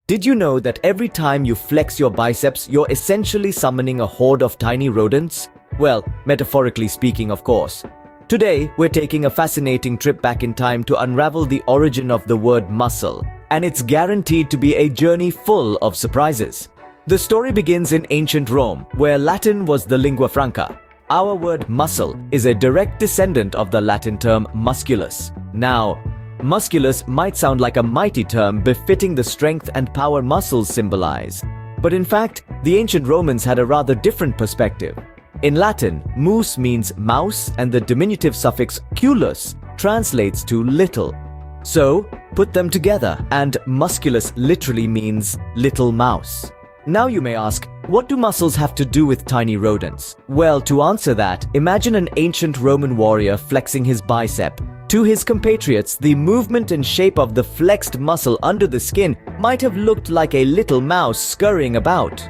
Did you know that every time you flex your biceps, you're essentially summoning a horde of tiny rodents? Well, metaphorically speaking, of course. Today, we're taking a fascinating trip back in time to unravel the origin of the word muscle, and it's guaranteed to be a journey full of surprises. The story begins in ancient Rome, where Latin was the lingua franca. Our word muscle is a direct descendant of the Latin term musculus. Now, musculus might sound like a mighty term befitting the strength and power muscles symbolize. But in fact, the ancient Romans had a rather different perspective. In Latin, mus means mouse and the diminutive suffix culus translates to little. So, put them together and musculus literally means little mouse. Now you may ask, what do muscles have to do with tiny rodents? Well, to answer that, imagine an ancient Roman warrior flexing his bicep. To his compatriots, the movement and shape of the flexed muscle under the skin might have looked like a little mouse scurrying about.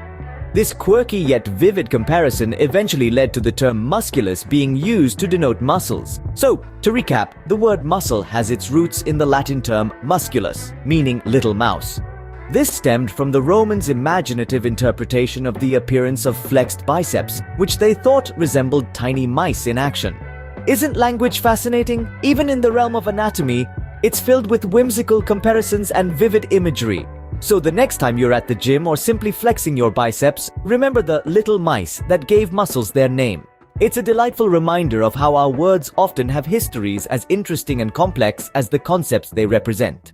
This quirky yet vivid comparison eventually led to the term musculus being used to denote muscles. So, to recap, the word muscle has its roots in the Latin term musculus, meaning little mouse. This stemmed from the Romans' imaginative interpretation of the appearance of flexed biceps, which they thought resembled tiny mice in action. Isn't language fascinating? Even in the realm of anatomy, it's filled with whimsical comparisons and vivid imagery. So the next time you're at the gym or simply flexing your biceps, remember the little mice that gave muscles their name. It's a delightful reminder of how our words often have histories as interesting and complex as the concepts they represent.